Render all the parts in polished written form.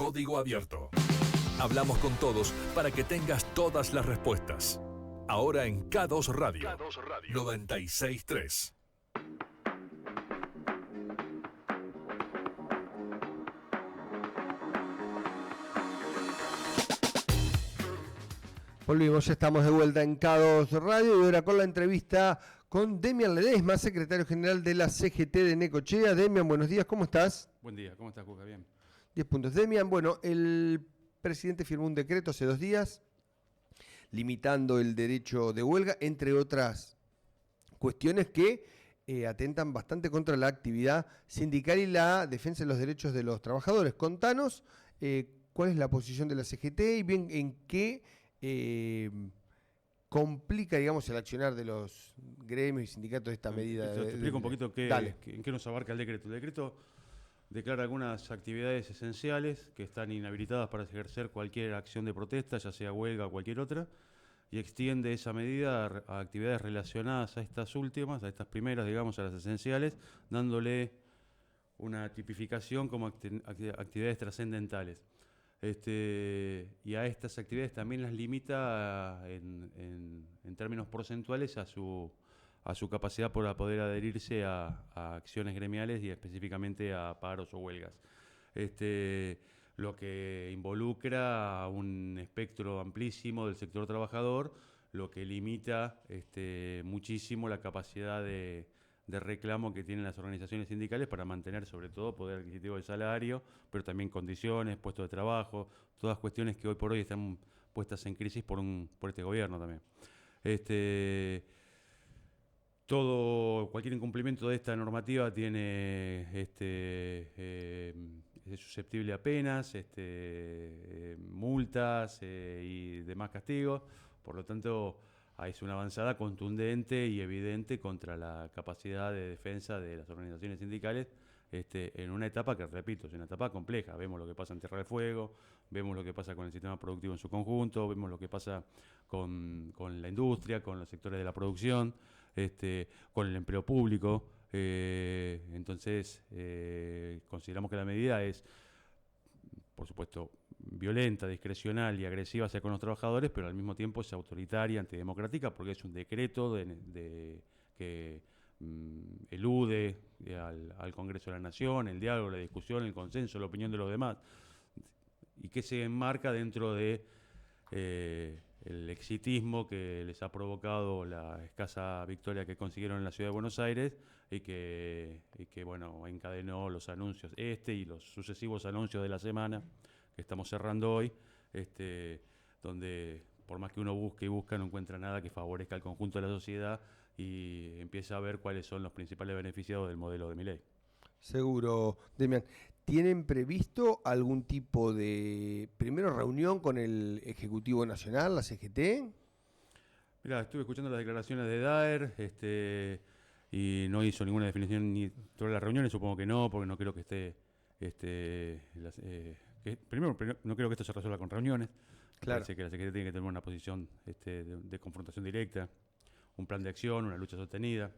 Código Abierto. Hablamos con todos para que tengas todas las respuestas. Ahora en K2 Radio, K2 Radio. 96.3. Volvimos, estamos de vuelta en K2 Radio y ahora con la entrevista con Demian Ledesma, secretario general de la CGT de Necochea. Demian, buenos días, ¿cómo estás? Buen día, ¿cómo estás, Cuca? Bien. 10 puntos. Demian, bueno, el presidente firmó un decreto hace 2 días limitando el derecho de huelga, entre otras cuestiones que atentan bastante contra la actividad sindical y la defensa de los derechos de los trabajadores. Contanos cuál es la posición de la CGT y bien en qué complica, digamos, el accionar de los gremios y sindicatos de esta medida. Te explico un poquito en qué nos abarca el decreto. El decreto declara algunas actividades esenciales que están inhabilitadas para ejercer cualquier acción de protesta, ya sea huelga o cualquier otra, y extiende esa medida a actividades relacionadas a estas últimas, a estas primeras, digamos, a las esenciales, dándole una tipificación como actividades trascendentales. Y a estas actividades también las limita en términos porcentuales a su capacidad para poder adherirse a acciones gremiales y específicamente a paros o huelgas. Lo que involucra a un espectro amplísimo del sector trabajador, lo que limita muchísimo la capacidad de reclamo que tienen las organizaciones sindicales para mantener sobre todo poder adquisitivo del salario, pero también condiciones, puestos de trabajo, todas cuestiones que hoy por hoy están puestas en crisis por este gobierno también. Cualquier incumplimiento de esta normativa es susceptible a penas, multas y demás castigos. Por lo tanto, es una avanzada contundente y evidente contra la capacidad de defensa de las organizaciones sindicales en una etapa que, repito, es una etapa compleja. Vemos lo que pasa en Tierra del Fuego, vemos lo que pasa con el sistema productivo en su conjunto, vemos lo que pasa con la industria, con los sectores de la producción, con el empleo público. Entonces, consideramos que la medida es, por supuesto, violenta, discrecional y agresiva hacia con los trabajadores, pero al mismo tiempo es autoritaria, antidemocrática, porque es un decreto que elude al Congreso de la Nación, el diálogo, la discusión, el consenso, la opinión de los demás, y que se enmarca dentro de el exitismo que les ha provocado la escasa victoria que consiguieron en la ciudad de Buenos Aires y que bueno, encadenó los anuncios y los sucesivos anuncios de la semana que estamos cerrando hoy, donde por más que uno busque y busca, no encuentra nada que favorezca al conjunto de la sociedad y empieza a ver cuáles son los principales beneficiados del modelo de Milei. Seguro, Demian. ¿Tienen previsto algún tipo de, primero, reunión con el Ejecutivo Nacional, la CGT? Mirá, estuve escuchando las declaraciones de Daer y no hizo ninguna definición ni sobre las reuniones, supongo que no, porque no creo que esté... primero, no creo que esto se resuelva con reuniones. Claro. Parece que la CGT tiene que tener una posición de confrontación directa, un plan de acción, una lucha sostenida.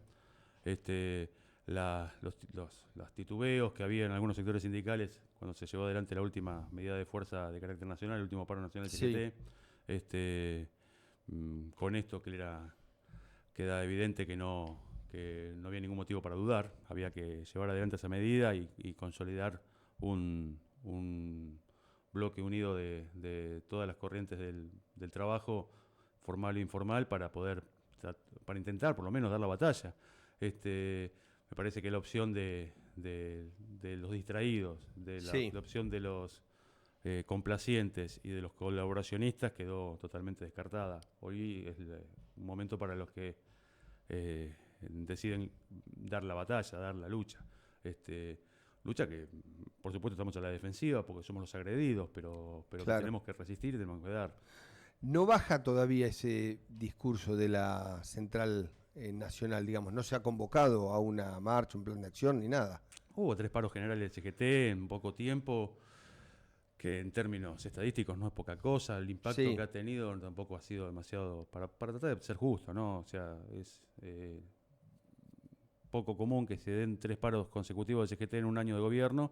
Los titubeos que había en algunos sectores sindicales cuando se llevó adelante la última medida de fuerza de carácter nacional, el último paro nacional del CGT, con esto queda evidente que no había ningún motivo para dudar, había que llevar adelante esa medida y consolidar un bloque unido de todas las corrientes del trabajo, formal e informal, para intentar por lo menos dar la batalla. Me parece que la opción de los distraídos, la opción de los complacientes y de los colaboracionistas quedó totalmente descartada. Hoy es un momento para los que deciden dar la batalla, dar la lucha. Lucha que, por supuesto, estamos a la defensiva porque somos los agredidos, pero claro, que tenemos que resistir y tenemos que dar. ¿No baja todavía ese discurso de la central nacional, digamos? ¿No se ha convocado a una marcha, un plan de acción ni nada? Hubo 3 paros generales del CGT en poco tiempo, que en términos estadísticos no es poca cosa. El impacto que ha tenido tampoco ha sido demasiado, para tratar de ser justo, ¿no? O sea, es poco común que se den 3 paros consecutivos del CGT en un año de gobierno,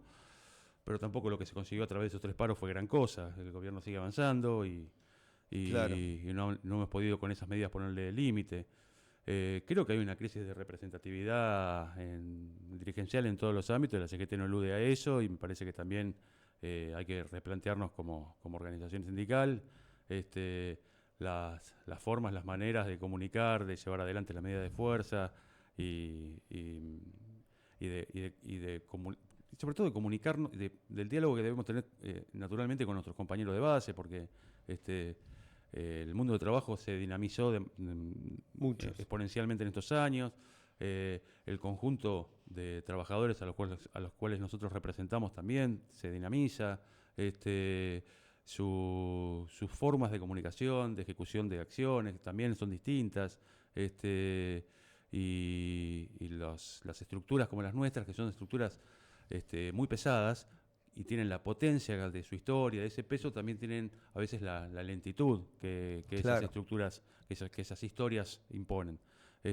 pero tampoco lo que se consiguió a través de esos 3 paros fue gran cosa. El gobierno sigue avanzando y Claro. no hemos podido con esas medidas ponerle límite. Creo que hay una crisis de representatividad dirigencial en todos los ámbitos, la CGT no elude a eso y me parece que también hay que replantearnos como organización sindical las formas, las maneras de comunicar, de llevar adelante las medidas de fuerza y, y, sobre todo de comunicarnos, del diálogo que debemos tener naturalmente con nuestros compañeros de base, porque el mundo del trabajo se dinamizó exponencialmente en estos años. El conjunto de trabajadores a los cuales nosotros representamos también se dinamiza. Sus formas de comunicación, de ejecución de acciones también son distintas. Las estructuras como las nuestras, que son estructuras muy pesadas, y tienen la potencia de su historia, de ese peso, también tienen a veces la lentitud que esas Claro. estructuras, que esas historias imponen. Yo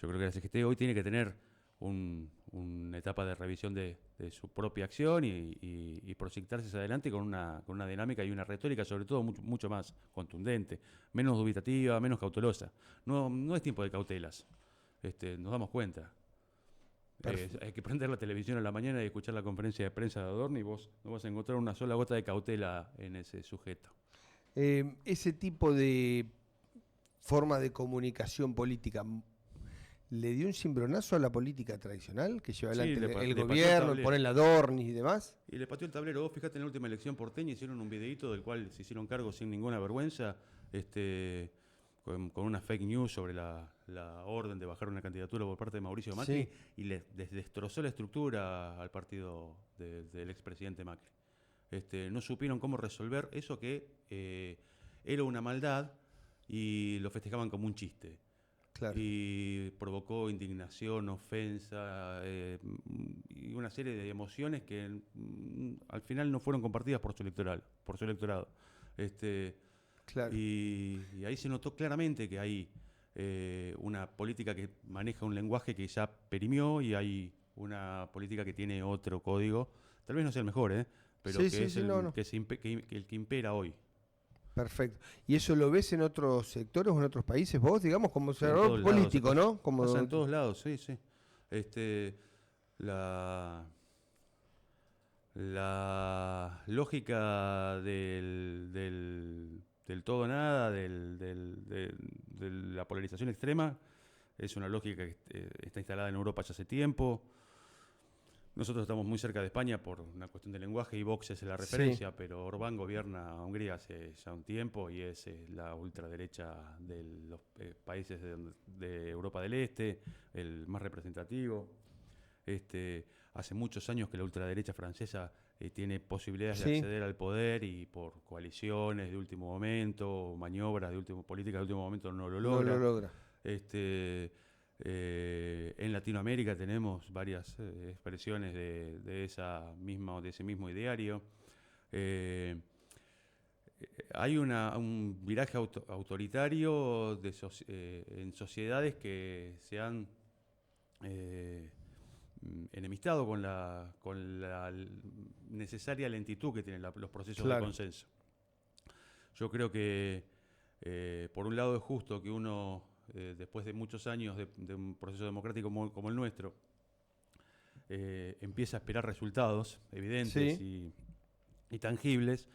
creo que la CGT hoy tiene que tener una etapa de revisión de su propia acción y proyectarse hacia adelante con una dinámica y una retórica, sobre todo, mucho más contundente, menos dubitativa, menos cautelosa. No es tiempo de cautelas, nos damos cuenta. Hay que prender la televisión a la mañana y escuchar la conferencia de prensa de Adorno y vos no vas a encontrar una sola gota de cautela en ese sujeto. Ese tipo de forma de comunicación política le dio un cimbronazo a la política tradicional que lleva adelante el gobierno, ponen la Dornis y demás. Y le pateó el tablero. Vos fíjate, en la última elección porteña hicieron un videíto del cual se hicieron cargo sin ninguna vergüenza, con una fake news sobre la orden de bajar una candidatura por parte de Mauricio Macri, Sí. y les destrozó la estructura al partido del expresidente Macri. No supieron cómo resolver eso que era una maldad y lo festejaban como un chiste. Claro. Y provocó indignación, ofensa y una serie de emociones que al final no fueron compartidas por su electorado. Claro. Y ahí se notó claramente que hay una política que maneja un lenguaje que ya perimió y hay una política que tiene otro código. Tal vez no sea el mejor, pero Sí, que es no. el que impera hoy. Perfecto. ¿Y eso lo ves en otros sectores o en otros países vos, digamos, como Sí, en observador todos político, lados, ¿no? Como pasa en todos lados, sí. La lógica del todo o nada, de la polarización extrema, es una lógica que está instalada en Europa ya hace tiempo. Nosotros estamos muy cerca de España por una cuestión de lenguaje y Vox es la referencia, pero Orbán gobierna a Hungría hace ya un tiempo y es la ultraderecha de los países de Europa del Este, el más representativo. Hace muchos años que la ultraderecha francesa tiene posibilidades de acceder al poder y por coaliciones de último momento, maniobras políticas de último momento no lo logra. No lo logra. En Latinoamérica tenemos varias expresiones de ese mismo ideario. Hay un viraje autoritario en sociedades que se han enemistado con la necesaria lentitud que tienen los procesos de consenso. Yo creo que por un lado es justo que uno después de muchos años de un proceso democrático como el nuestro, empieza a esperar resultados evidentes y tangibles,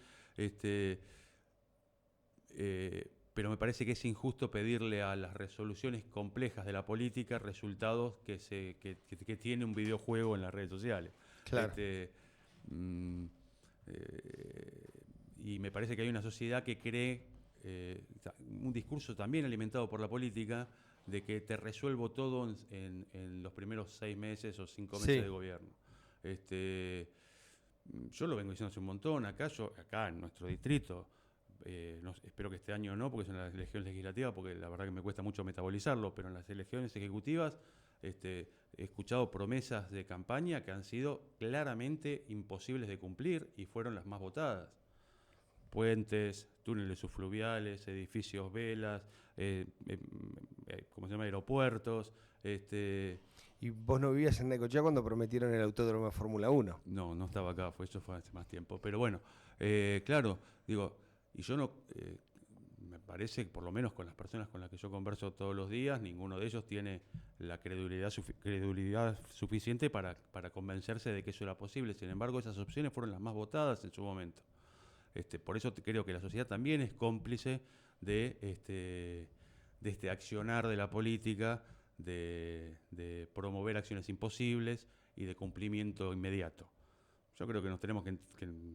pero me parece que es injusto pedirle a las resoluciones complejas de la política resultados que tiene un videojuego en las redes sociales. Claro. Y me parece que hay una sociedad que cree un discurso también alimentado por la política de que te resuelvo todo en los primeros 6 meses o 5 meses de gobierno. Yo lo vengo diciendo hace un montón, acá en nuestro distrito, espero que este año no, porque son las elecciones legislativas, porque la verdad que me cuesta mucho metabolizarlo, pero en las elecciones ejecutivas he escuchado promesas de campaña que han sido claramente imposibles de cumplir y fueron las más votadas. Puentes, túneles subfluviales, edificios velas, ¿cómo se llama? Aeropuertos. Y vos no vivías en Necochea cuando prometieron el autódromo de Fórmula 1. No, no estaba acá, eso fue hace más tiempo. Pero bueno, claro, digo, y yo no, me parece que por lo menos con las personas con las que yo converso todos los días, ninguno de ellos tiene la credibilidad suficiente para convencerse de que eso era posible. Sin embargo, esas opciones fueron las más votadas en su momento. Por eso creo que la sociedad también es cómplice de este accionar de la política, de promover acciones imposibles y de cumplimiento inmediato. Yo creo que nos tenemos que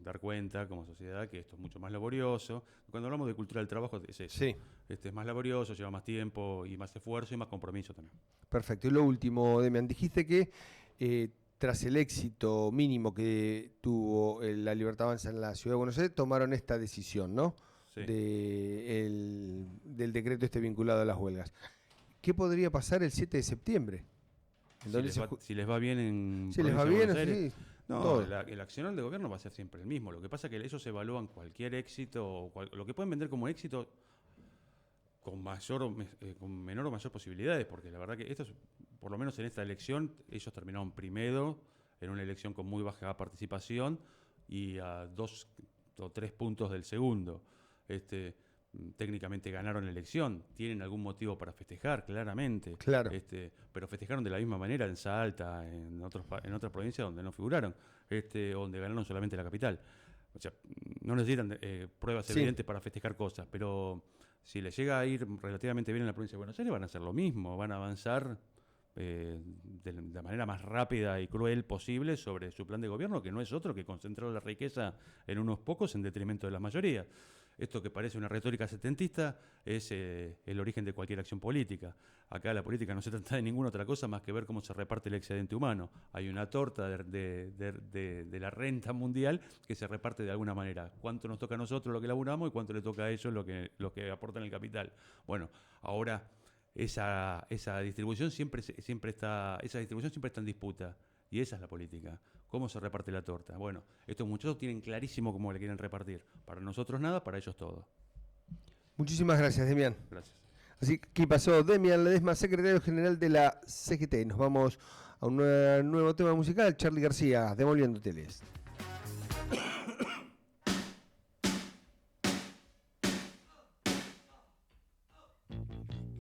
dar cuenta como sociedad que esto es mucho más laborioso. Cuando hablamos de cultura del trabajo es eso. Sí. Es más laborioso, lleva más tiempo y más esfuerzo y más compromiso también. Perfecto. Y lo último, Demian, dijiste que tras el éxito mínimo que tuvo la Libertad Avanza en la Ciudad de Buenos Aires, tomaron esta decisión, ¿no? Sí. Del decreto vinculado a las huelgas. ¿Qué podría pasar el 7 de septiembre? Si les va bien en si les va Provincia de bien, Buenos Aires. sí. No, el accionar del gobierno va a ser siempre el mismo. Lo que pasa es que ellos evalúan cualquier éxito, lo que pueden vender como éxito con menor o mayor posibilidades, porque la verdad que esto, por lo menos en esta elección, ellos terminaron primero en una elección con muy baja participación y a 2 o 3 puntos del segundo. Técnicamente ganaron la elección, tienen algún motivo para festejar, claramente. Claro. Pero festejaron de la misma manera en Salta, en otras provincias donde no figuraron, donde ganaron solamente la capital. O sea, no necesitan pruebas evidentes para festejar cosas, pero si les llega a ir relativamente bien en la provincia de Buenos Aires, van a hacer lo mismo, van a avanzar de la manera más rápida y cruel posible sobre su plan de gobierno, que no es otro que concentrar la riqueza en unos pocos en detrimento de la mayoría. Esto que parece una retórica setentista es el origen de cualquier acción política. Acá la política no se trata de ninguna otra cosa más que ver cómo se reparte el excedente humano. Hay una torta de la renta mundial que se reparte de alguna manera. ¿Cuánto nos toca a nosotros lo que laburamos y cuánto le toca a ellos lo que aportan el capital? Bueno, ahora esa distribución siempre está en disputa. Y esa es la política. ¿Cómo se reparte la torta? Bueno, estos muchachos tienen clarísimo cómo le quieren repartir. Para nosotros nada, para ellos todo. Muchísimas gracias, Demian. Gracias. Así que aquí pasó Demian Ledesma, secretario general de la CGT. Nos vamos a un nuevo tema musical, Charly García, Demoliendo Teles.